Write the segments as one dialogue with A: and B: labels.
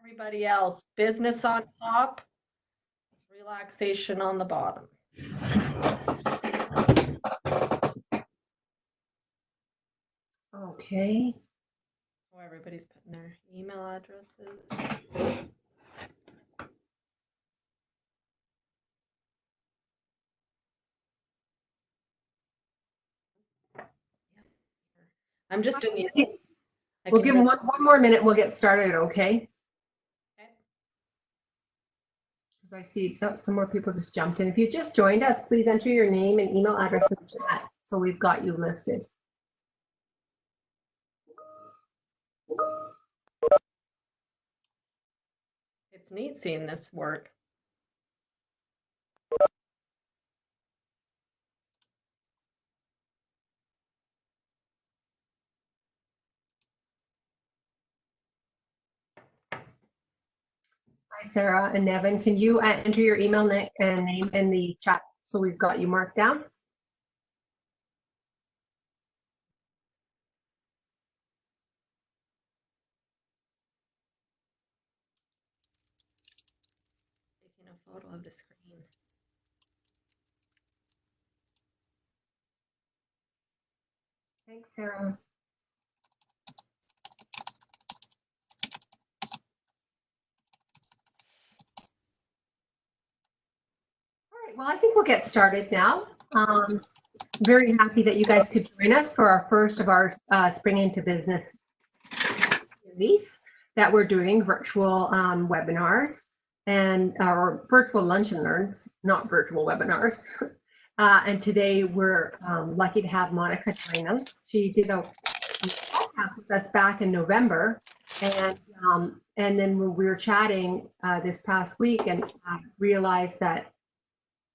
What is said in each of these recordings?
A: Everybody else, business on top, relaxation on the bottom.
B: Okay.
A: Oh, everybody's putting their email addresses. I'm just doing this.
B: We'll give them one more minute. We'll get started, okay? Because I see some more people just jumped in. If you just joined us, please enter your name and email address in the chat so we've got you listed.
A: It's neat seeing this work.
B: Hi, Sarah and Nevin. Can you enter your email and name in the chat so we've got you marked down?
A: Taking a photo of the screen.
B: Thanks, Sarah. Well, I think we'll get started now. Very happy that you guys could join us for our first of our Spring into Business series that we're doing virtual webinars and or virtual lunch and learns, not virtual webinars. And today we're lucky to have Monika Taylor. She did a podcast with us back in November, and then we were chatting this past week and realized that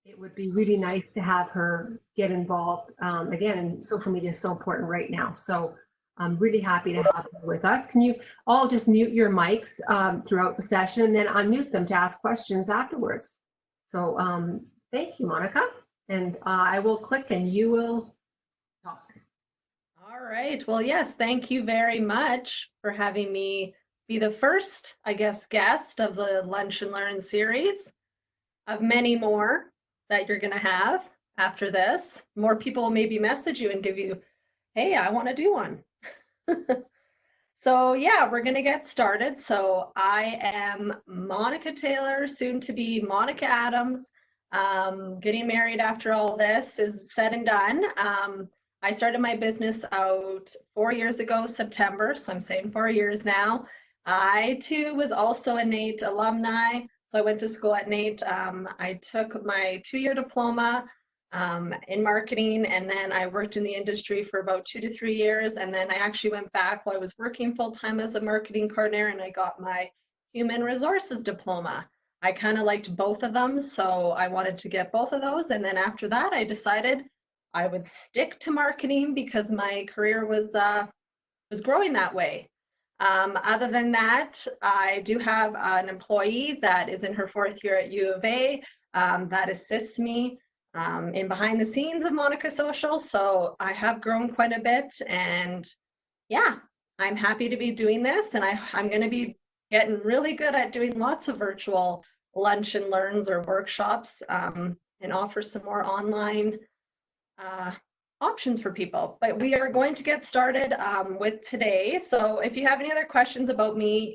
B: it would be really nice to have her get involved again, and social media is so important right now. So I'm really happy to have her with us. Can you all just mute your mics throughout the session and then unmute them to ask questions afterwards? So thank you, Monika. And I will click and you will talk.
A: All right. Well, yes, thank you very much for having me be the first, I guess, guest of the Lunch and Learn series of many more that you're going to have after this. More people will maybe message you and give you, hey, I want to do one. So yeah, we're going to get started. So I am Monika Taylor, soon to be Monika Adams. Getting married after all this is said and done. I started my business out 4 years ago, September. So I'm saying 4 years now. I too was also a NAIT alumni. So I went to school at NAIT. I took my 2-year diploma in marketing, and then I worked in the industry for about 2 to 3 years, and then I actually went back while I was working full-time as a marketing coordinator, and I got my human resources diploma. I kind of liked both of them, so I wanted to get both of those, and then after that I decided I would stick to marketing because my career was growing that way. Other than that, I do have an employee that is in her 4th year at U of A that assists me in behind the scenes of Monika Social. So I have grown quite a bit, and yeah, I'm happy to be doing this, and I'm going to be getting really good at doing lots of virtual lunch and learns or workshops and offer some more online options for people. But we are going to get started with today. So if you have any other questions about me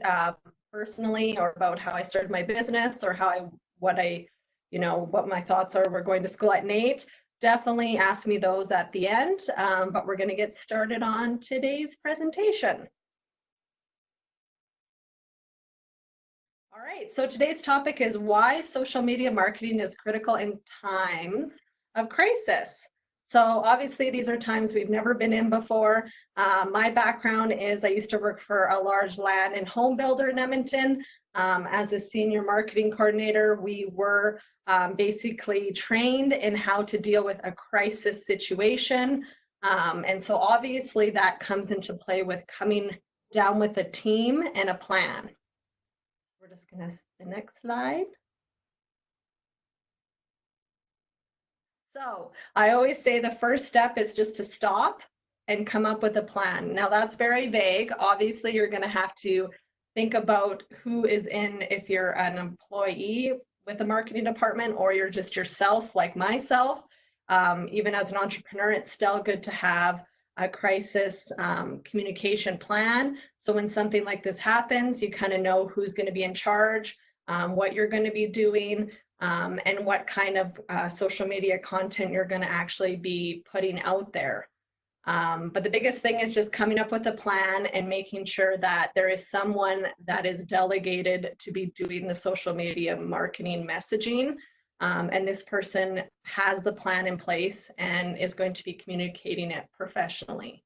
A: personally, or about how I started my business, or what my thoughts are, we're going to school at NAIT, definitely ask me those at the end. But we're going to get started on today's presentation. All right, so today's topic is why social media marketing is critical in times of crisis. So obviously these are times we've never been in before. My background is I used to work for a large land and home builder in Edmonton. As a senior marketing coordinator, we were basically trained in how to deal with a crisis situation. And so obviously that comes into play with coming down with a team and a plan. We're just going to, the next slide. So I always say the first step is just to stop and come up with a plan. Now that's very vague. Obviously you're going to have to think about who is in, if you're an employee with the marketing department or you're just yourself, like myself. Even as an entrepreneur, it's still good to have a crisis communication plan. So when something like this happens, you kind of know who's going to be in charge, what you're going to be doing, and what kind of social media content you're going to actually be putting out there. But the biggest thing is just coming up with a plan and making sure that there is someone that is delegated to be doing the social media marketing messaging. And this person has the plan in place and is going to be communicating it professionally.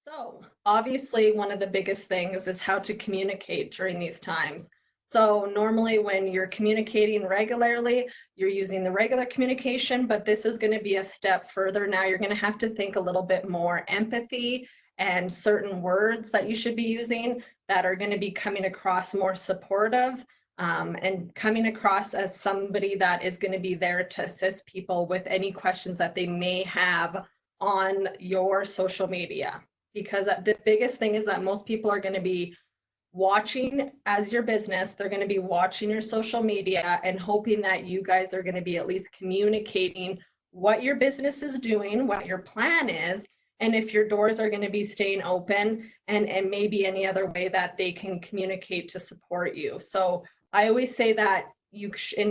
A: So obviously one of the biggest things is how to communicate during these times. So normally when you're communicating regularly, you're using the regular communication, but this is going to be a step further. Now you're going to have to think a little bit more empathy and certain words that you should be using that are going to be coming across more supportive, and coming across as somebody that is going to be there to assist people with any questions that they may have on your social media. Because the biggest thing is that most people are going to be watching as your business. They're going to be watching your social media and hoping that you guys are going to be at least communicating what your business is doing, what your plan is, and if your doors are going to be staying open, and maybe any other way that they can communicate to support you. So I always say that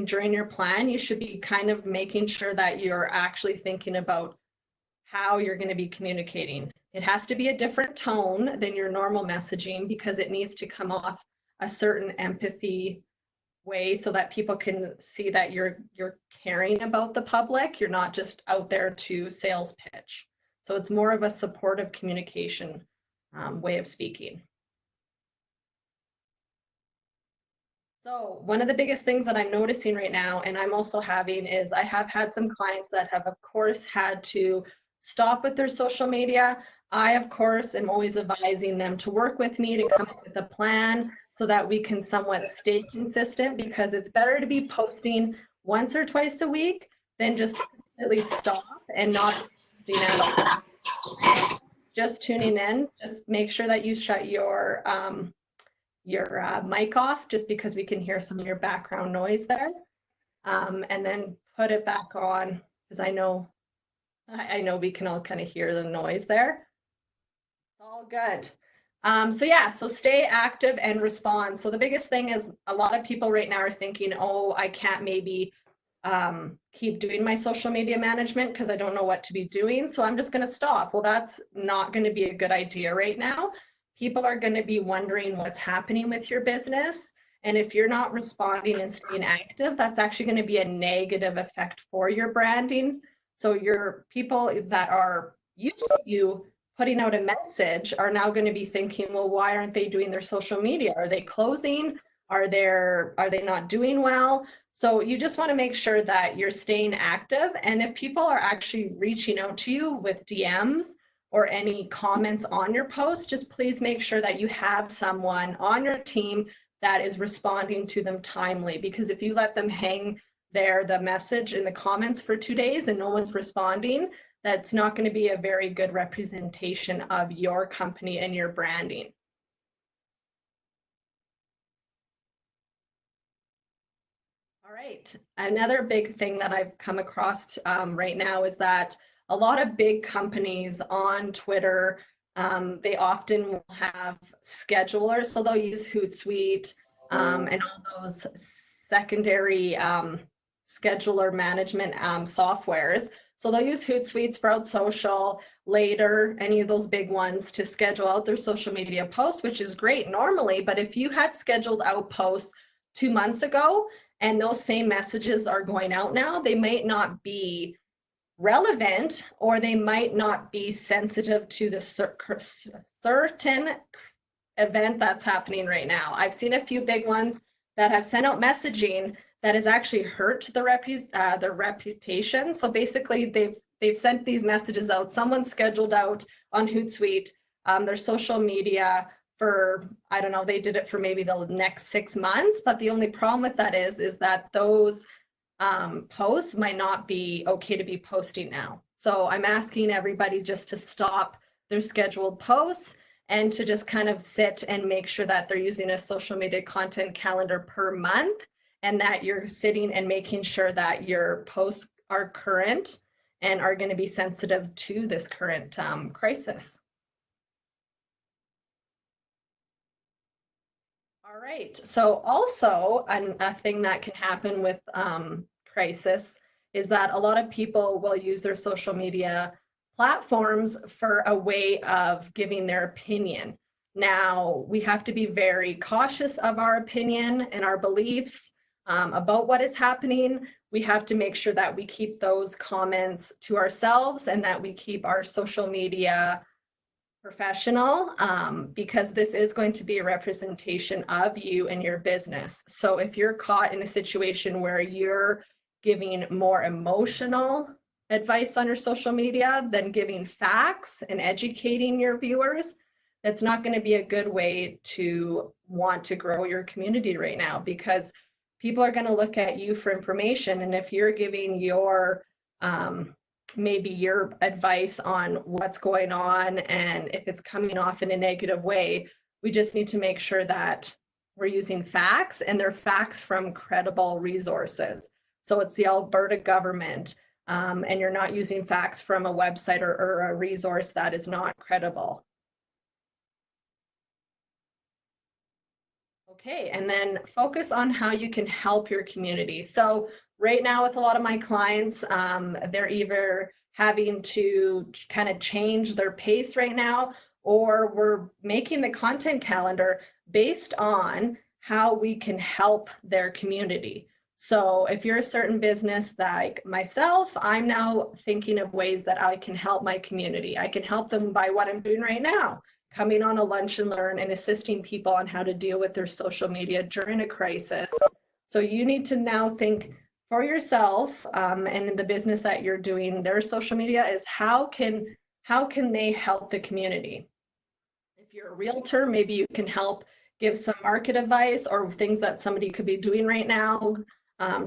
A: during your plan, you should be kind of making sure that you're actually thinking about how you're going to be communicating. It has to be a different tone than your normal messaging because it needs to come off a certain empathy way so that people can see that you're caring about the public. You're not just out there to sales pitch. So it's more of a supportive communication way of speaking. So one of the biggest things that I'm noticing right now, and I'm also having, is I have had some clients that have, of course, had to stop with their social media. I, of course, am always advising them to work with me to come up with a plan so that we can somewhat stay consistent, because it's better to be posting once or twice a week than just at least stop and not posting at all. Just tuning in, just make sure that you shut your mic off, just because we can hear some of your background noise there, and then put it back on, because I know we can all kind of hear the noise there. It's all good. So yeah, so stay active and respond. So the biggest thing is a lot of people right now are thinking, oh, I can't maybe keep doing my social media management because I don't know what to be doing, so I'm just going to stop. Well, that's not going to be a good idea right now. People are going to be wondering what's happening with your business. And if you're not responding and staying active, that's actually going to be a negative effect for your branding. So your people that are used to you putting out a message are now going to be thinking, well, why aren't they doing their social media? Are they closing? Are they not doing well? So you just want to make sure that you're staying active. And if people are actually reaching out to you with DMs or any comments on your post, just please make sure that you have someone on your team that is responding to them timely. Because if you let them hang there, the message in the comments for 2 days and no one's responding, that's not going to be a very good representation of your company and your branding. All right. Another big thing that I've come across right now is that a lot of big companies on Twitter, they often will have schedulers. So they'll use Hootsuite and all those secondary scheduler management softwares. So they'll use Hootsuite, Sprout Social, Later, any of those big ones to schedule out their social media posts, which is great normally. But if you had scheduled out posts 2 months ago, and those same messages are going out now, they might not be relevant, or they might not be sensitive to the certain event that's happening right now. I've seen a few big ones that have sent out messaging that has actually hurt their reputation. So basically, they've sent these messages out. Someone scheduled out on Hootsuite their social media for, I don't know, they did it for maybe the next 6 months, but the only problem with that is that those posts might not be okay to be posting now. So I'm asking everybody just to stop their scheduled posts, and to just kind of sit and make sure that they're using a social media content calendar per month, and that you're sitting and making sure that your posts are current and are going to be sensitive to this current crisis. All right. So also a thing that can happen with crisis is that a lot of people will use their social media platforms for a way of giving their opinion. Now, we have to be very cautious of our opinion and our beliefs about what is happening. We have to make sure that we keep those comments to ourselves and that we keep our social media professional, because this is going to be a representation of you and your business. So if you're caught in a situation where you're giving more emotional advice on your social media than giving facts and educating your viewers, that's not going to be a good way to want to grow your community right now, because people are going to look at you for information. And if you're giving your maybe your advice on what's going on, and if it's coming off in a negative way, we just need to make sure that we're using facts, and they're facts from credible resources. So it's the Alberta government, and you're not using facts from a website or a resource that is not credible. Okay, and then focus on how you can help your community. So right now with a lot of my clients, they're either having to kind of change their pace right now, or we're making the content calendar based on how we can help their community. So if you're a certain business like myself, I'm now thinking of ways that I can help my community. I can help them by what I'm doing right now, coming on a lunch and learn and assisting people on how to deal with their social media during a crisis. So you need to now think for yourself, and in the business that you're doing, their social media is how can they help the community? If you're a realtor, maybe you can help give some market advice or things that somebody could be doing right now,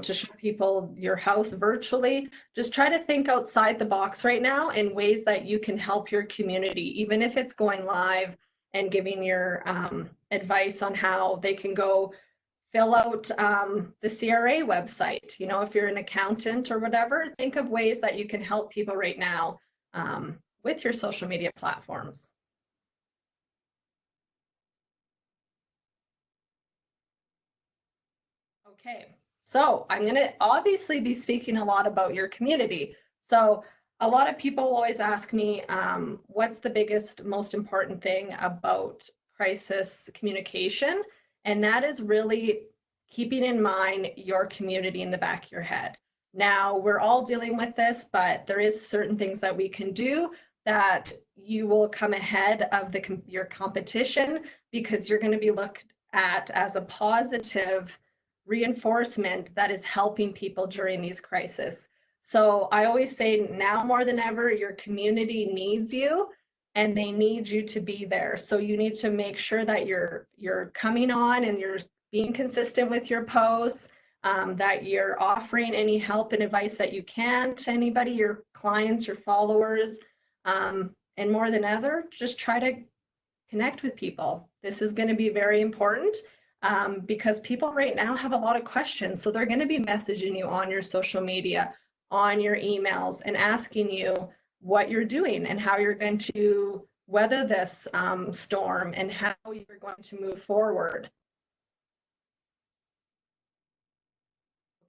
A: to show people your house virtually. Just try to think outside the box right now in ways that you can help your community, even if it's going live and giving your advice on how they can go fill out the CRA website. You know, if you're an accountant or whatever, think of ways that you can help people right now with your social media platforms. Okay, so I'm going to obviously be speaking a lot about your community. So a lot of people always ask me, what's the biggest, most important thing about crisis communication? And that is really keeping in mind your community in the back of your head. Now, we're all dealing with this, but there is certain things that we can do that you will come ahead of your competition, because you're going to be looked at as a positive reinforcement that is helping people during these crises. So I always say, now more than ever, your community needs you and they need you to be there. So you need to make sure that you're coming on and you're being consistent with your posts, that you're offering any help and advice that you can to anybody, your clients, your followers, and more than ever, just try to connect with people. This is going to be very important, because people right now have a lot of questions. So they're going to be messaging you on your social media, on your emails, and asking you what you're doing and how you're going to weather this storm and how you're going to move forward.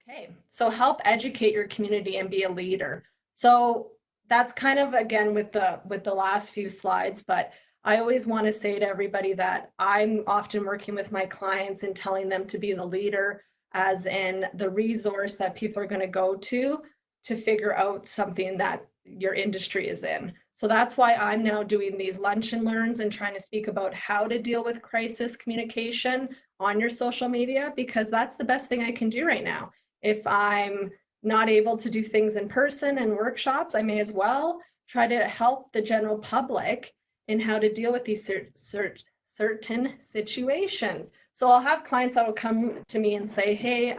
A: Okay, so help educate your community and be a leader. So that's kind of, again, with the last few slides, but I always want to say to everybody that I'm often working with my clients and telling them to be the leader, as in the resource that people are going to go to figure out something that your industry is in. So that's why I'm now doing these lunch and learns and trying to speak about how to deal with crisis communication on your social media, because that's the best thing I can do right now. If I'm not able to do things in person and workshops, I may as well try to help the general public in how to deal with these certain situations. So I'll have clients that will come to me and say, hey,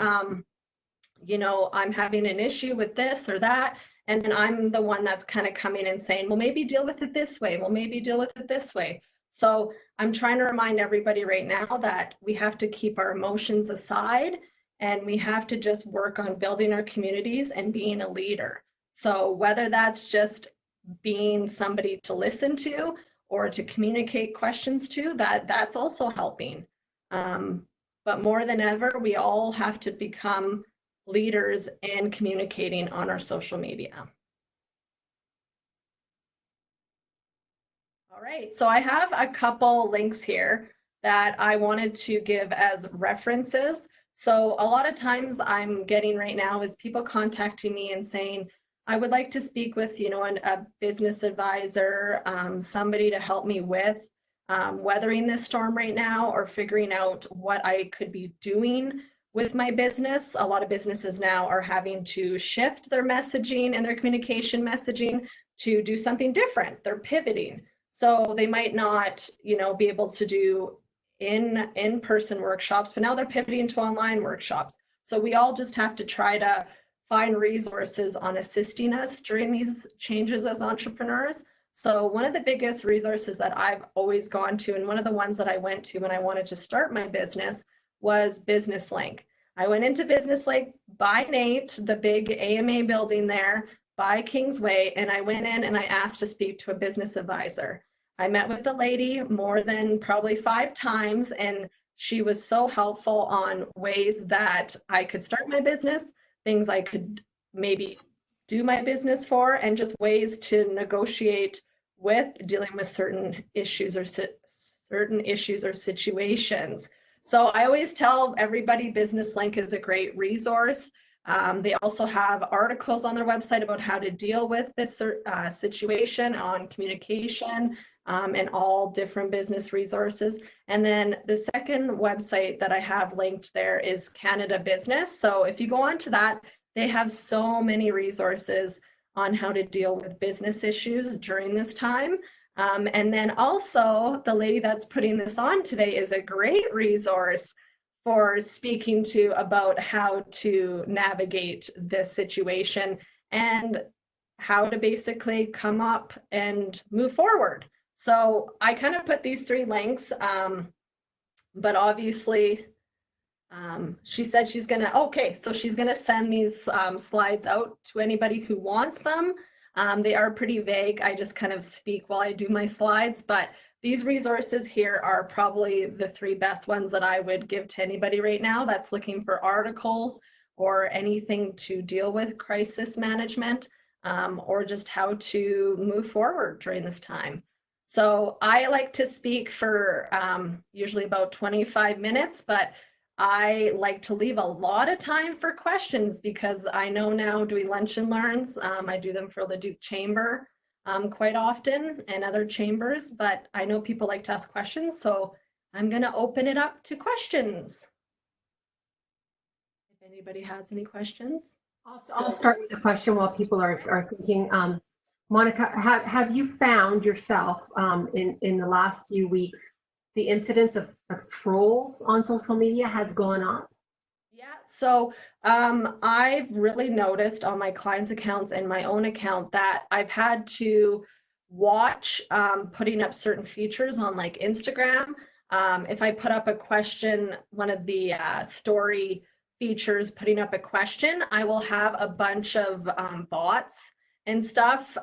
A: you know, I'm having an issue with this or that, And then I'm the one that's kind of coming and saying, well, maybe deal with it this way. Well, maybe deal with it this way. So I'm trying to remind everybody right now that we have to keep our emotions aside and we have to just work on building our communities and being a leader. So whether that's just being somebody to listen to or to communicate questions to, that's also helping. But more than ever, we all have to become leaders in communicating on our social media. All right, so I have a couple links here that I wanted to give as references. So a lot of times I'm getting right now is people contacting me and saying, I would like to speak with, a business advisor, somebody to help me with weathering this storm right now or figuring out what I could be doing with my business. A lot of businesses now are having to shift their messaging and their communication messaging to do something different. They're pivoting. So they might not, be able to do in-person workshops, but now they're pivoting to online workshops. So we all just have to try to find resources on assisting us during these changes as entrepreneurs. So one of the biggest resources that I've always gone to, and one of the ones that I went to when I wanted to start my business, was Business Link. I went into Business Link by Nate, the big AMA building there by Kingsway, and I went in and I asked to speak to a business advisor. I met with the lady more than probably 5 times, and she was so helpful on ways that I could start my business, things I could maybe do my business for, and just ways to negotiate with dealing with certain issues or situations. So I always tell everybody Business Link is a great resource. They also have articles on their website about how to deal with this situation on communication and all different business resources. And then the second website that I have linked there is Canada Business. So if you go on to that, they have so many resources on how to deal with business issues during this time. And then also the lady that's putting this on today is a great resource for speaking to about how to navigate this situation and how to basically come up and move forward. So I kind of put these 3 links, but obviously she said she's gonna, okay, so she's gonna send these slides out to anybody who wants them. They are pretty vague. I just kind of speak while I do my slides, but these resources here are probably the 3 best ones that I would give to anybody right now that's looking for articles or anything to deal with crisis management or just how to move forward during this time. So I like to speak for usually about 25 minutes, but I like to leave a lot of time for questions because I know now doing lunch and learns, I do them for the Duke Chamber quite often and other chambers, but I know people like to ask questions, so I'm going to open it up to questions. If anybody has any questions.
B: I'll start with a question while people are thinking. Monika, have you found yourself in the last few weeks, the incidence of trolls on social media has gone up?
A: Yeah, so I've really noticed on my clients' accounts and my own account that I've had to watch putting up certain features on like Instagram. If I put up a question, one of the story features putting up a question, I will have a bunch of bots and stuff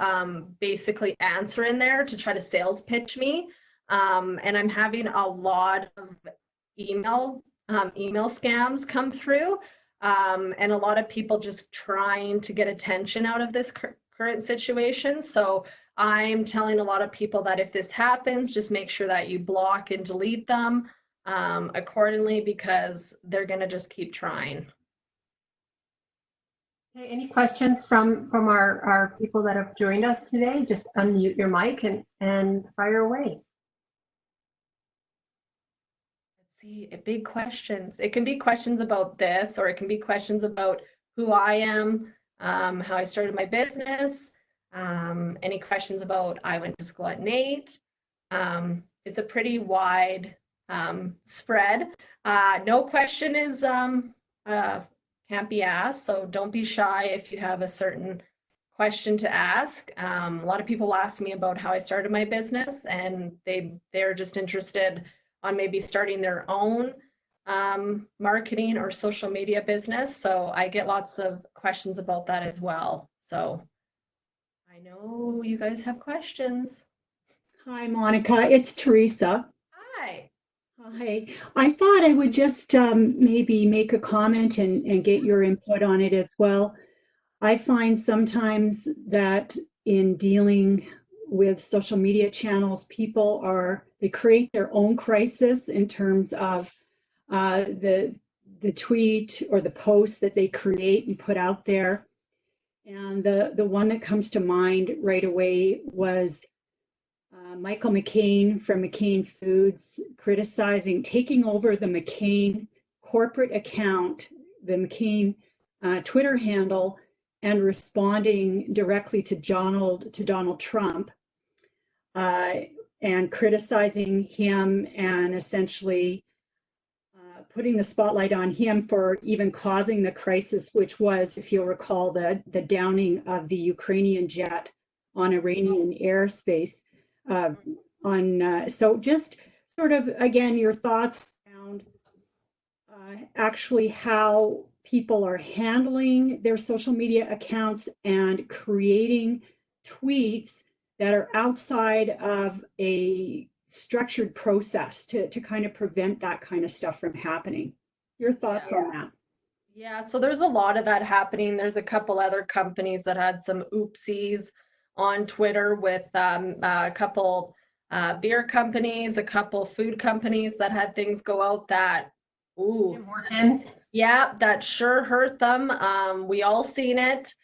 A: basically answer in there to try to sales pitch me. And I'm having a lot of email scams come through, and a lot of people just trying to get attention out of this current situation. So I'm telling a lot of people that if this happens, just make sure that you block and delete them accordingly because they're going to just keep trying.
B: Okay, any questions from our people that have joined us today? Just unmute your mic and fire away.
A: See, big questions. It can be questions about this, or it can be questions about who I am, how I started my business, any questions about I went to school at Nate. It's a pretty wide spread. No question is can't be asked, so don't be shy if you have a certain question to ask. A lot of people ask me about how I started my business, and they're just interested on maybe starting their own marketing or social media business. So I get lots of questions about that as well. So I know you guys have questions.
C: Hi, Monica. It's Teresa.
A: Hi.
C: Hi. I thought I would just maybe make a comment and get your input on it as well. I find sometimes that in dealing with social media channels, they create their own crisis in terms of the tweet or the post that they create and put out there. And the one that comes to mind right away was Michael McCain from McCain Foods taking over the McCain corporate account, the McCain Twitter handle, and responding directly to Donald Trump, and criticizing him and essentially putting the spotlight on him for even causing the crisis, which was, if you'll recall, the downing of the Ukrainian jet on Iranian airspace. So just sort of, again, your thoughts around actually how people are handling their social media accounts and creating tweets that are outside of a structured process to kind of prevent that kind of stuff from happening. Your thoughts on that?
A: Yeah, so there's a lot of that happening. There's a couple other companies that had some oopsies on Twitter with a couple beer companies, a couple food companies that had things go out that, ooh,
B: Tim Hortons.
A: yeah, that sure hurt them. We all seen it.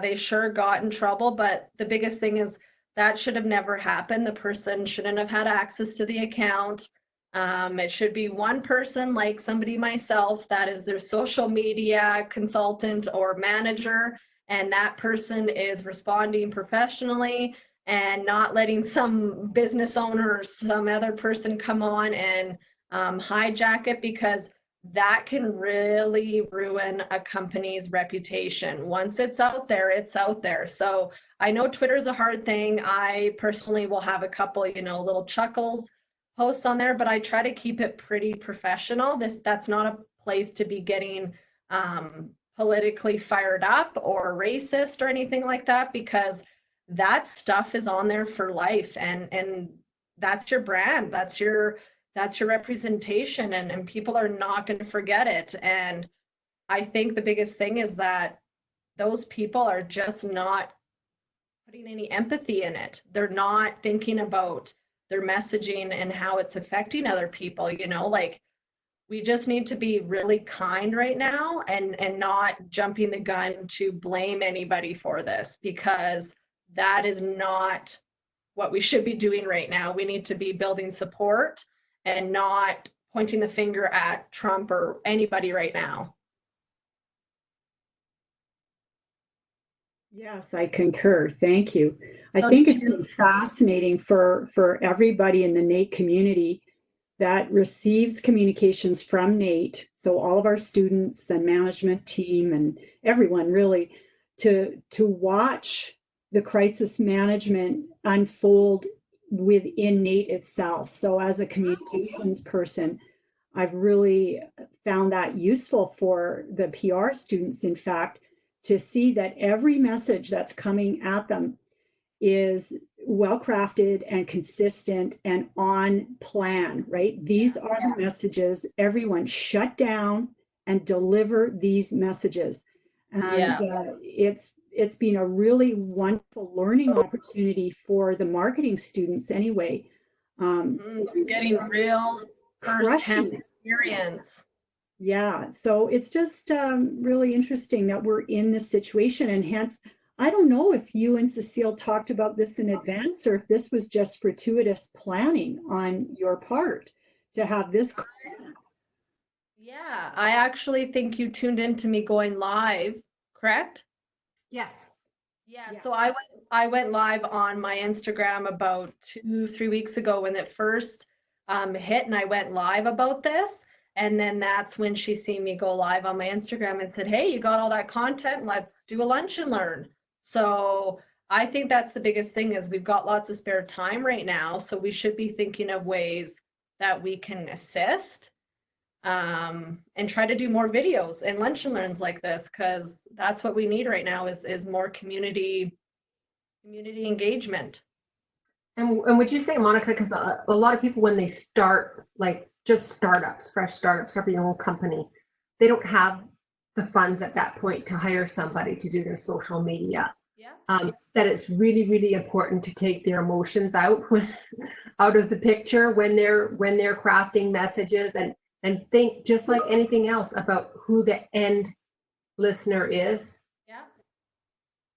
A: They sure got in trouble, but the biggest thing is that should have never happened. The person shouldn't have had access to the account. It should be one person, like somebody myself, that is their social media consultant or manager, and that person is responding professionally and not letting some business owner or some other person come on and hijack it, because that can really ruin a company's reputation. Once it's out there, it's out there. So I know Twitter's a hard thing. I personally will have a couple, little chuckles posts on there, but I try to keep it pretty professional. That's not a place to be getting politically fired up or racist or anything like that, because that stuff is on there for life, and that's your brand, that's your representation, and people are not going to forget it. And I think the biggest thing is that those people are just not putting any empathy in it. They're not thinking about their messaging and how it's affecting other people. Like, we just need to be really kind right now and not jumping the gun to blame anybody for this, because that is not what we should be doing right now. We need to be building support and not pointing the finger at Trump or anybody right now.
C: Yes, I concur. Thank you. I
B: So
C: think
B: do
C: it's been fascinating for everybody in the NAIT community that receives communications from NAIT. So all of our students and management team and everyone really to watch the crisis management unfold within NAIT itself. So as a communications person, I've really found that useful for the PR students, in fact, to see that every message that's coming at them is well crafted and consistent and on plan, right? These are the messages. Everyone shut down and deliver these messages. And it's been a really wonderful learning opportunity for the marketing students anyway.
A: Getting real first-hand experience.
C: Yeah, so it's just really interesting that we're in this situation, and hence, I don't know if you and Cecile talked about this in advance or if this was just fortuitous planning on your part to have this content.
A: Yeah, I actually think you tuned into me going live, correct?
B: Yes.
A: Yeah, so I went live on my Instagram about 2-3 weeks ago when it first hit, and I went live about this. And then that's when she seen me go live on my Instagram and said, "Hey, you got all that content? Let's do a lunch and learn." So I think that's the biggest thing is we've got lots of spare time right now. So we should be thinking of ways that we can assist and try to do more videos and lunch and learns like this, because that's what we need right now is more community engagement.
B: And would you say, Monica, because a lot of people, when they start, like just startups, fresh startups, starting your own company, they don't have the funds at that point to hire somebody to do their social media.
A: Yeah.
B: That it's really, really important to take their emotions out out of the picture when they're crafting messages, and think, just like anything else, about who the end listener is.
A: Yeah.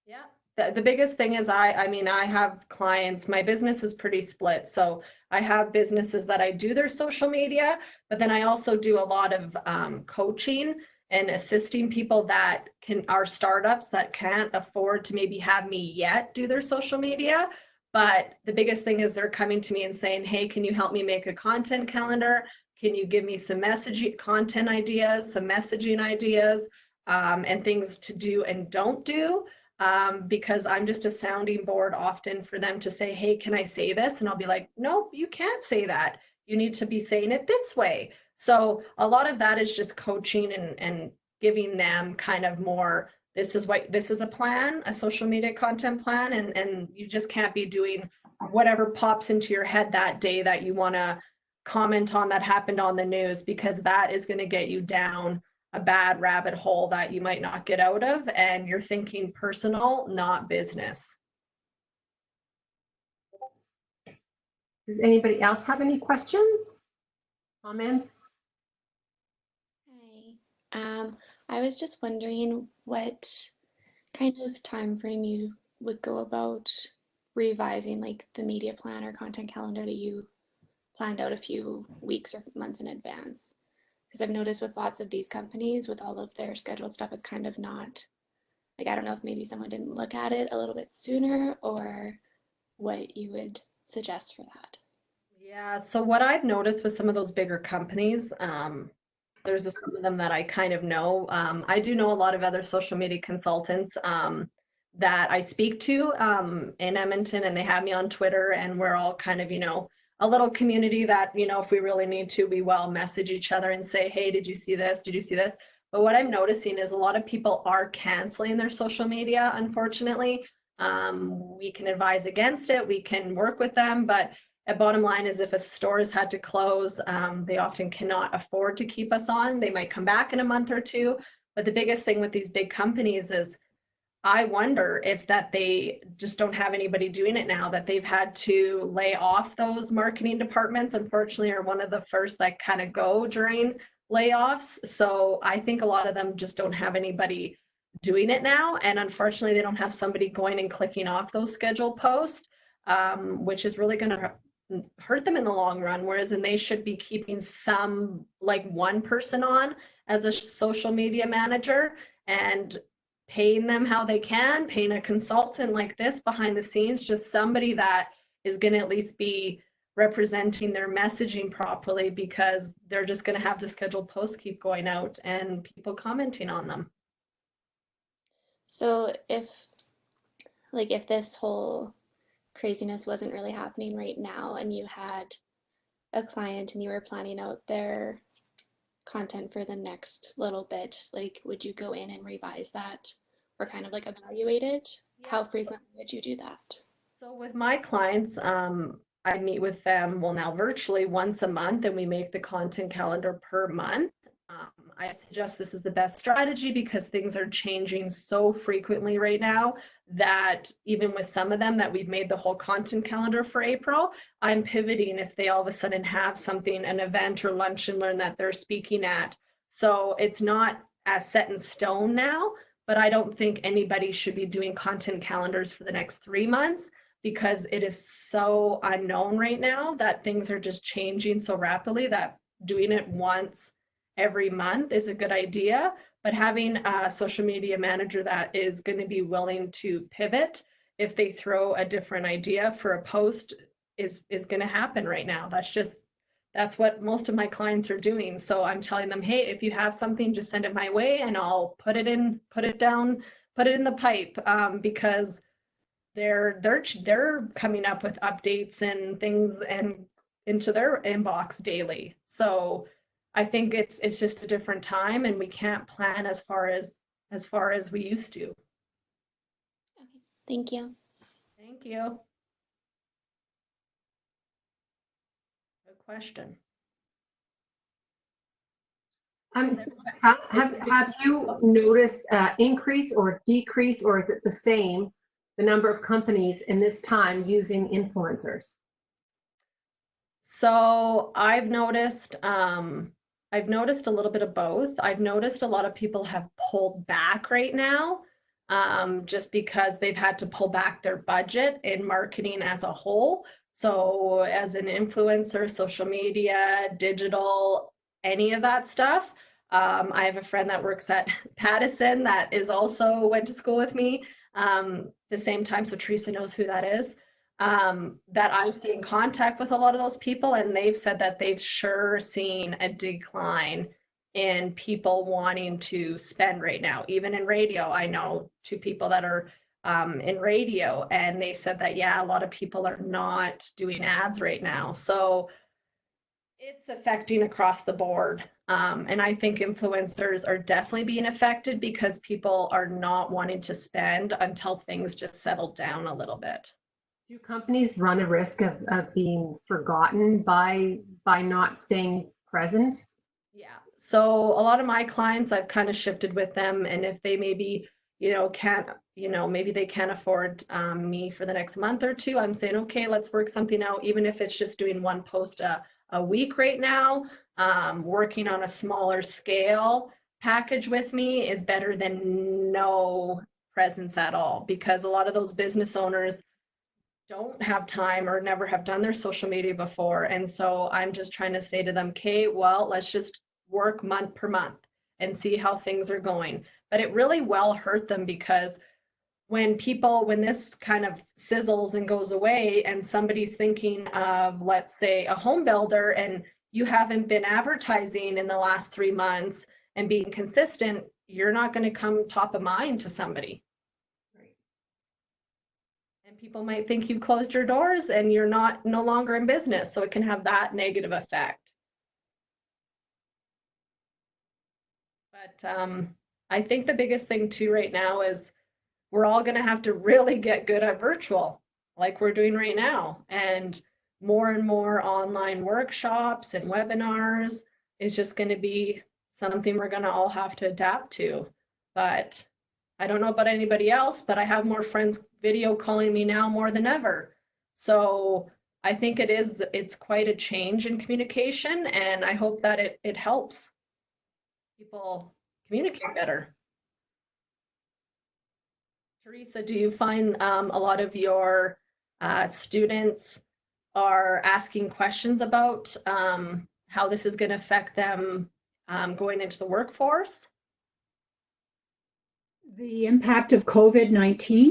A: Yeah. The biggest thing is I mean, I have clients, my business is pretty split. So I have businesses that I do their social media, but then I also do a lot of coaching and assisting people that are startups that can't afford to maybe have me yet do their social media. But the biggest thing is they're coming to me and saying, hey, can you help me make a content calendar? Can you give me some messaging content ideas, some messaging ideas, and things to do and don't do? Because I'm just a sounding board often for them to say, hey, can I say this? And I'll be like, nope, you can't say that. You need to be saying it this way. So a lot of that is just coaching and giving them kind of more, this is a plan, a social media content plan, and you just can't be doing whatever pops into your head that day that you want to comment on that happened on the news, because that is going to get you down a bad rabbit hole that you might not get out of, and you're thinking personal, not business.
B: Does anybody else have any questions, comments?
D: Hi. I was just wondering what kind of time frame you would go about revising like the media plan or content calendar that you planned out a few weeks or months in advance. Because I've noticed with lots of these companies, with all of their scheduled stuff, it's kind of not, like, I don't know if maybe someone didn't look at it a little bit sooner, or what you would suggest for that.
A: Yeah, so what I've noticed with some of those bigger companies, some of them that I kind of know. I do know a lot of other social media consultants that I speak to in Edmonton, and they have me on Twitter, and we're all kind of, a little community that, if we really need to, we will message each other and say, hey, did you see this? Did you see this? But what I'm noticing is a lot of people are canceling their social media, unfortunately. We can advise against it, we can work with them, but a bottom line is if a store has had to close, they often cannot afford to keep us on. They might come back in a month or two. But the biggest thing with these big companies is I wonder if that they just don't have anybody doing it now, that they've had to lay off those marketing departments, unfortunately, are one of the first that kind of go during layoffs. So I think a lot of them just don't have anybody doing it now. And unfortunately, they don't have somebody going and clicking off those scheduled posts, which is really going to hurt them in the long run. Whereas, and they should be keeping some, like one person on as a social media manager and paying them how they can, paying a consultant like this behind the scenes, just somebody that is going to at least be representing their messaging properly, because they're just going to have the scheduled posts keep going out and people commenting on them.
D: So if this whole craziness wasn't really happening right now and you had a client and you were planning out their content for the next little bit, like would you go in and revise that or kind of like evaluate it? How frequently would you do that?
A: So with my clients, I meet with them, well, now virtually once a month, and we make the content calendar per month. I suggest this is the best strategy because things are changing so frequently right now that even with some of them that we've made the whole content calendar for April, I'm pivoting if they all of a sudden have something, an event or lunch and learn that they're speaking at. So it's not as set in stone now, but I don't think anybody should be doing content calendars for the next 3 months, because it is so unknown right now that things are just changing so rapidly that doing it once every month is a good idea. But having a social media manager that is going to be willing to pivot if they throw a different idea for a post is going to happen right now. That's what most of my clients are doing. So I'm telling them, hey, if you have something, just send it my way and I'll put it put it in the pipe, because they're coming up with updates and things and into their inbox daily. So I think it's just a different time, and we can't plan as far as we used to.
D: Okay, thank you.
A: Thank you. Good question.
B: Have you noticed increase or decrease, or is it the same, the number of companies in this time using influencers?
A: So I've noticed a little bit of both. I've noticed a lot of people have pulled back right now, just because they've had to pull back their budget in marketing as a whole. So as an influencer, social media, digital, any of that stuff. I have a friend that works at Pattison that is also went to school with me, the same time. So Teresa knows who that is. That I stay in contact with a lot of those people, and they've said that they've sure seen a decline in people wanting to spend right now. Even in radio, I know two people that are in radio, and they said that, yeah, a lot of people are not doing ads right now. So it's affecting across the board. And I think influencers are definitely being affected because people are not wanting to spend until things just settle down a little bit.
B: Do companies run a risk of being forgotten by not staying present?
A: Yeah. So a lot of my clients, I've kind of shifted with them, and if they maybe, can't, maybe they can't afford me for the next month or two, I'm saying, okay, let's work something out, even if it's just doing one post a week right now. Working on a smaller scale package with me is better than no presence at all, because a lot of those business owners don't have time or never have done their social media before. And so I'm just trying to say to them, okay, well, let's just work month per month and see how things are going. But it really will hurt them, because when this kind of sizzles and goes away, and somebody's thinking of, let's say, a home builder, and you haven't been advertising in the last 3 months and being consistent, you're not going to come top of mind to somebody. And people might think you've closed your doors and you're no longer in business. So it can have that negative effect. But I think the biggest thing too right now is we're all going to have to really get good at virtual, like we're doing right now. And more online workshops and webinars is just going to be something we're going to all have to adapt to. But I don't know about anybody else, but I have more friends video calling me now more than ever. So I think it's quite a change in communication, and I hope that it helps people communicate better. Teresa, do you find a lot of your students are asking questions about how this is going to affect them going into the workforce?
C: The impact of COVID-19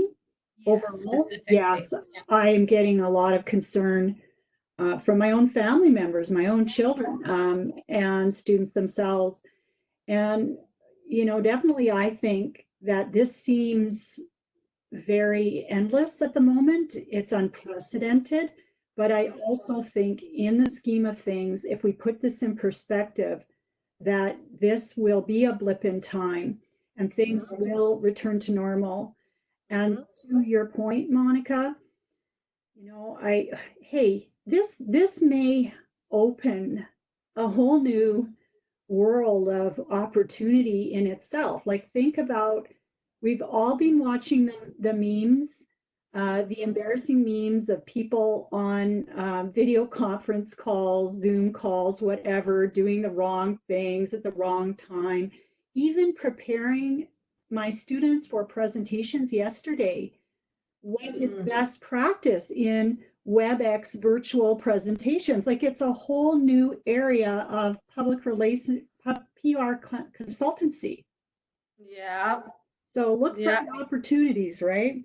C: overall? Yes, I am getting a lot of concern from my own family members, my own children, and students themselves. And, definitely I think that this seems very endless at the moment. It's unprecedented. But I also think, in the scheme of things, if we put this in perspective, that this will be a blip in time and things will return to normal. And to your point, Monika, this may open a whole new world of opportunity in itself. Like, think about, we've all been watching the memes, the embarrassing memes of people on video conference calls, Zoom calls, whatever, doing the wrong things at the wrong time. Even preparing my students for presentations yesterday, what is best practice in WebEx virtual presentations? Like, it's a whole new area of public relations, PR consultancy.
A: Yeah.
C: So look for the opportunities, right?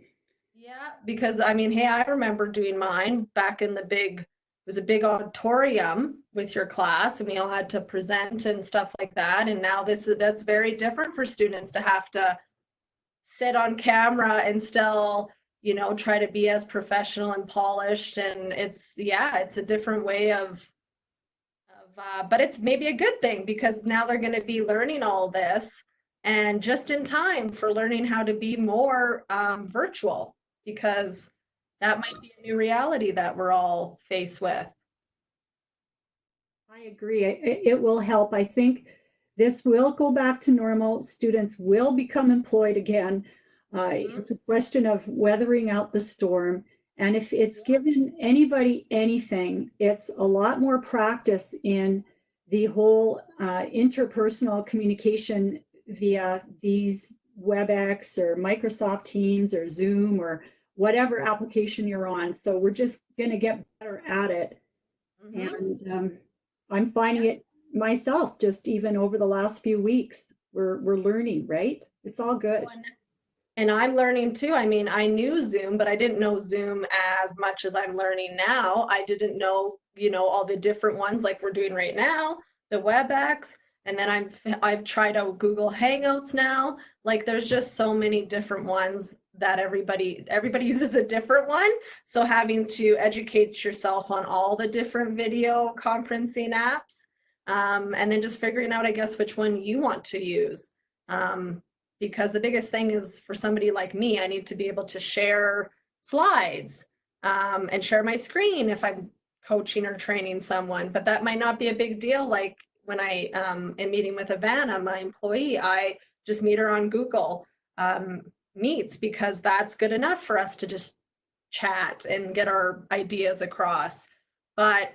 A: Yeah, because I mean, hey, I remember doing mine back in it was a big auditorium with your class, and we all had to present and stuff like that. And now that's very different for students to have to sit on camera and still, try to be as professional and polished. And it's a different way but it's maybe a good thing because now they're going to be learning all this and just in time for learning how to be more virtual, because that might be a new reality that we're all faced with.
C: I agree. It will help. I think this will go back to normal. Students will become employed again. It's a question of weathering out the storm. And if it's given anybody anything, it's a lot more practice in the whole interpersonal communication via these WebEx or Microsoft Teams or Zoom or whatever application you're on. So we're just going to get better at it. And I'm finding it myself, just even over the last few weeks, we're learning, right? It's all good.
A: And I'm learning too. I mean, I knew Zoom, but I didn't know Zoom as much as I'm learning now. I didn't know, all the different ones like we're doing right now, the WebEx, and then I've tried out Google Hangouts now. Like there's just so many different ones that everybody uses a different one. So having to educate yourself on all the different video conferencing apps, and then just figuring out, I guess, which one you want to use. Because the biggest thing is for somebody like me, I need to be able to share slides and share my screen if I'm coaching or training someone. But that might not be a big deal. Like when I am meeting with Ivana, my employee, I just meet her on Google Meets because that's good enough for us to just chat and get our ideas across. But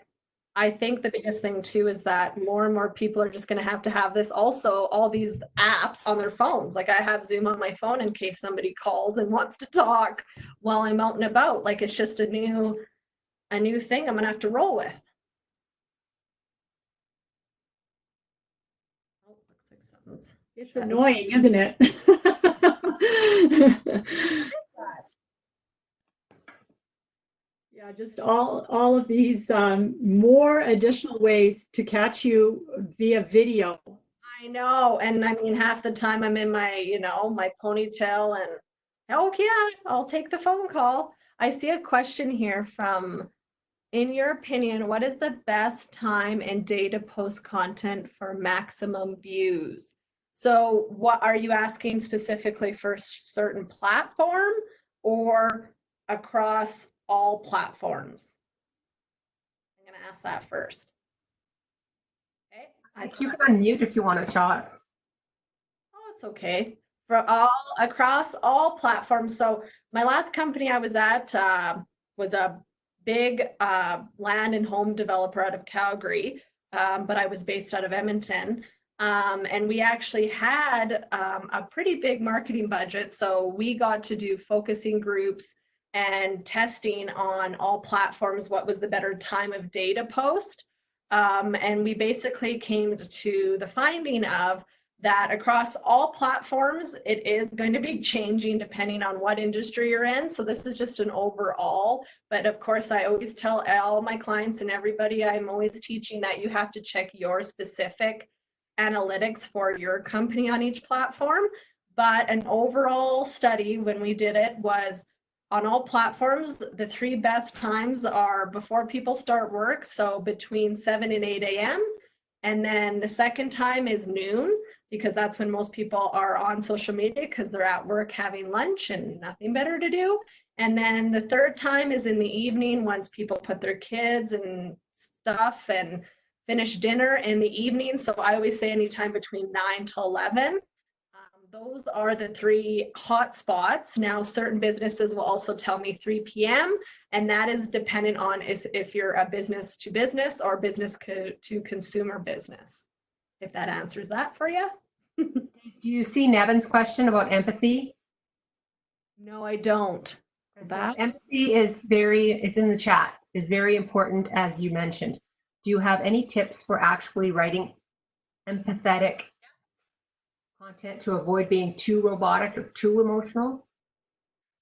A: I think the biggest thing too is that more and more people are just going to have this also, all these apps on their phones. Like I have Zoom on my phone in case somebody calls and wants to talk while I'm out and about. Like it's just a new thing I'm going to have to roll with. Oh, looks like something's.
C: It's annoying, isn't it? Yeah, just all of these more additional ways to catch you via video.
A: I know, and I mean half the time I'm in my, my ponytail and oh yeah, I'll take the phone call. I see a question here from, in your opinion, what is the best time and day to post content for maximum views? So what are you asking specifically for a certain platform or across all platforms? I'm going to ask that first. Okay.
B: You can unmute if you want to talk.
A: Oh, it's okay. For across all platforms. So my last company I was at was a big land and home developer out of Calgary, but I was based out of Edmonton. And we actually had a pretty big marketing budget. So we got to do focusing groups and testing on all platforms, what was the better time of day to post. And we basically came to the finding of that across all platforms, it is going to be changing depending on what industry you're in. So this is just an overall, but of course I always tell all my clients and everybody, I'm always teaching that you have to check your specific analytics for your company on each platform. But an overall study when we did it was on all platforms, the 3 best times are before people start work, so between 7 and 8 a.m. And then the second time is noon, because that's when most people are on social media because they're at work having lunch and nothing better to do. And then the third time is in the evening once people put their kids and stuff and finish dinner in the evening. So I always say anytime between 9 to 11. Those are the 3 hot spots. Now, certain businesses will also tell me 3 p.m. and that is dependent on if you're a business to business or business to consumer business. If that answers that for you.
B: Do you see Nevin's question about empathy?
A: No, I don't.
B: Empathy is in the chat, is very important, as you mentioned. Do you have any tips for actually writing empathetic content to avoid being too robotic or too emotional?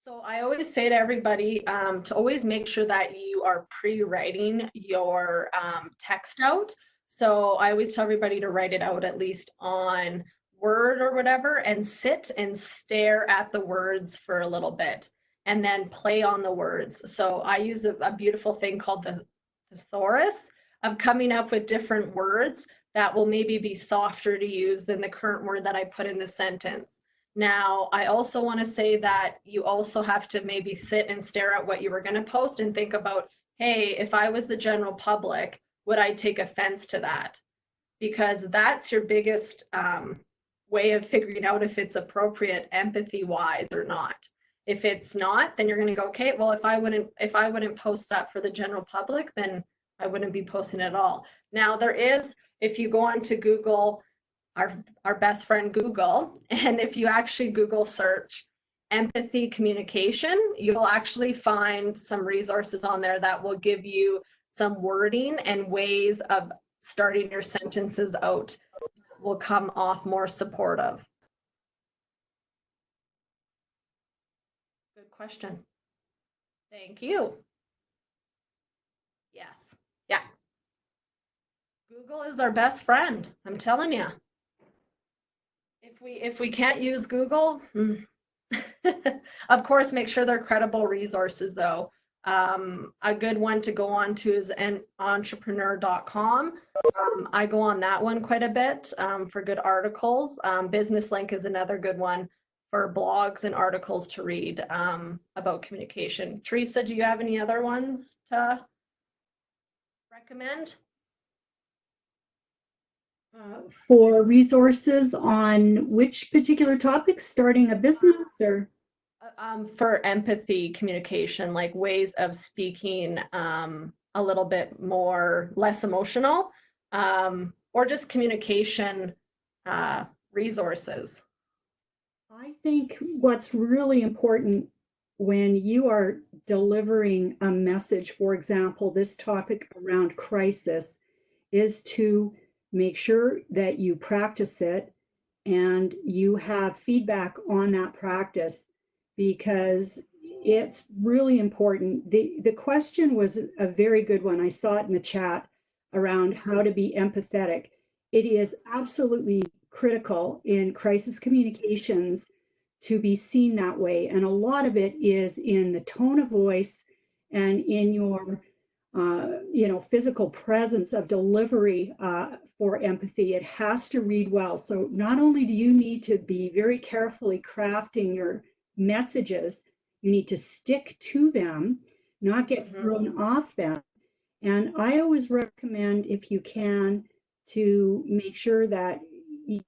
A: So I always say to everybody to always make sure that you are pre-writing your text out. So I always tell everybody to write it out at least on word or whatever and sit and stare at the words for a little bit and then play on the words. So I use a beautiful thing called the thesaurus of coming up with different words that will maybe be softer to use than the current word that I put in the sentence. Now, I also want to say that you also have to maybe sit and stare at what you were going to post and think about, hey, if I was the general public, would I take offense to that? Because that's your biggest way of figuring out if it's appropriate empathy wise or not. If it's not, then you're going to go, okay, well, if I wouldn't post that for the general public, then I wouldn't be posting at all. Now there is, if you go on to Google, our best friend Google, and if you actually Google search empathy communication, you'll actually find some resources on there that will give you some wording and ways of starting your sentences out will come off more supportive. Good question. Thank you. Yes. Yeah. Google is our best friend. I'm telling you. If we can't use Google, of course, make sure they're credible resources though. A good one to go on to is entrepreneur.com. I go on that one quite a bit for good articles. Business Link is another good one for blogs and articles to read about communication. Teresa, do you have any other ones to recommend?
C: For resources on which particular topics, starting a business or?
A: For empathy communication, like ways of speaking a little bit more, less emotional, or just communication resources.
C: I think what's really important when you are delivering a message, for example, this topic around crisis, is to make sure that you practice it and you have feedback on that practice because it's really important. The question was a very good one. I saw it in the chat around how to be empathetic. It is absolutely critical in crisis communications to be seen that way. And a lot of it is in the tone of voice and in your physical presence of delivery for empathy. It has to read well. So not only do you need to be very carefully crafting your messages, you need to stick to them, not get thrown off them. And I always recommend, if you can, to make sure that you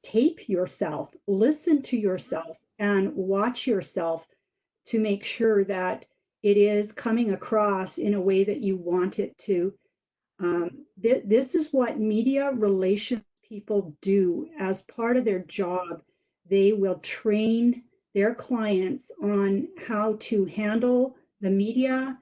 C: tape yourself, listen to yourself, and watch yourself to make sure that it is coming across in a way that you want it to. This is what media relations people do as part of their job. They will train their clients on how to handle the media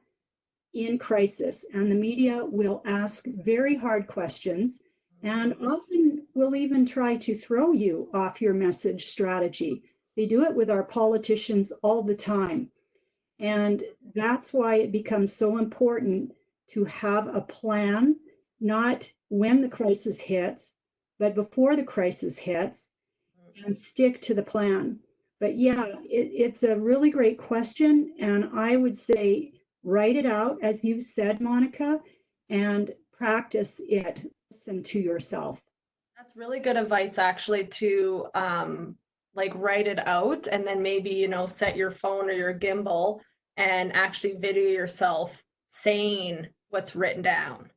C: in crisis, and the media will ask very hard questions and often will even try to throw you off your message strategy. They do it with our politicians all the time. And that's why it becomes so important to have a plan, not when the crisis hits, but before the crisis hits, and stick to the plan. But yeah, it's a really great question. And I would say write it out, as you said, Monica, and practice it. Listen to yourself.
A: That's really good advice, actually, to like write it out and then maybe, set your phone or your gimbal and actually video yourself saying what's written down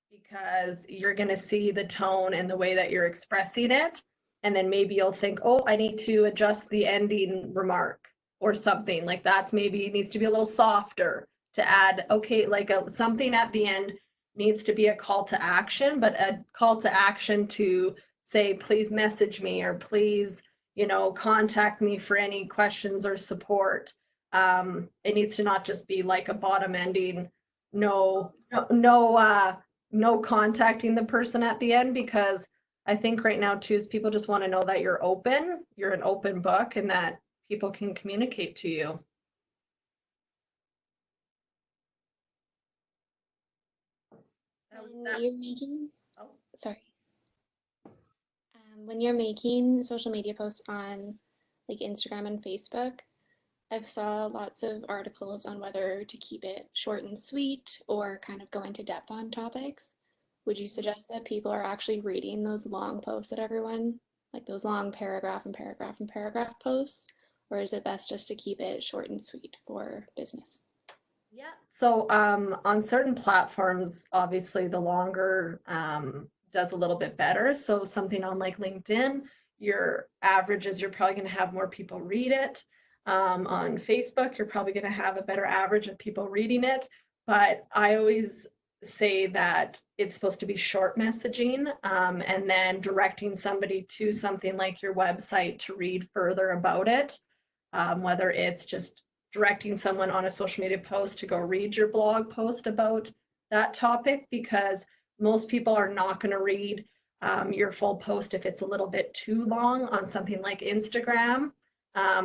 A: because you're going to see the tone and the way that you're expressing it. And then maybe you'll think, oh, I need to adjust the ending remark or something like that's maybe needs to be a little softer to add, okay, like something at the end needs to be a call to action, but a call to action to say, please message me or please, contact me for any questions or support. It needs to not just be like a bottom ending, no contacting the person at the end, because I think right now too is people just want to know that you're an open book, and that people can communicate to you.
D: When you're making,
A: Oh.
D: sorry. When you're making social media posts on like Instagram and Facebook, I've saw lots of articles on whether to keep it short and sweet or kind of go into depth on topics. Would you suggest that people are actually reading those long posts that everyone, like those long paragraph and paragraph and paragraph posts, or is it best just to keep it short and sweet for business?
A: Yeah. So on certain platforms, obviously the longer does a little bit better. So something on like LinkedIn, your average is you're probably going to have more people read it. On Facebook, you're probably going to have a better average of people reading it. But I always say that it's supposed to be short messaging, and then directing somebody to something like your website to read further about it, whether it's just directing someone on a social media post to go read your blog post about that topic, because most people are not going to read your full post if it's a little bit too long on something like Instagram,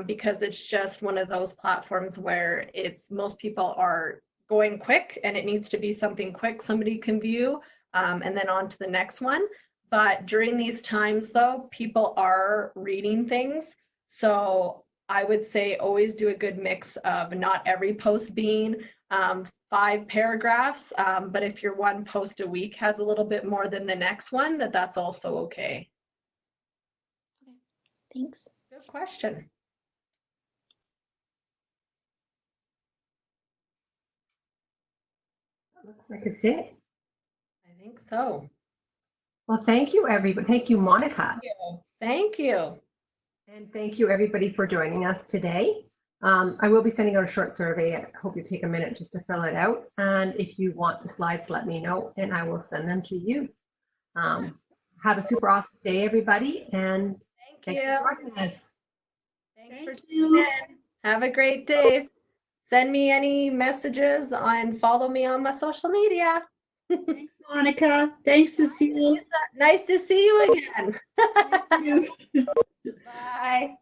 A: because it's just one of those platforms where it's most people are going quick and it needs to be something quick somebody can view, and then on to the next one. But during these times though, people are reading things. So I would say always do a good mix of not every post being 5 paragraphs, but if your one post a week has a little bit more than the next one, that's also okay.
D: Okay, thanks.
A: Good question.
B: Looks like it's it.
A: I think so.
B: Well, thank you, everybody. Thank you, Monika.
A: Thank you.
B: And thank you, everybody, for joining us today. I will be sending out a short survey. I hope you take a minute just to fill it out. And if you want the slides, let me know and I will send them to you. Have a super awesome day, everybody. And
A: Thank
B: thanks
A: you.
B: for joining us.
A: Thanks for tuning in. Have a great day. Send me any messages and follow me on my social media.
C: Thanks, Monica. Thanks, Cecile.
A: Nice to see you again.
C: You too.
A: Bye.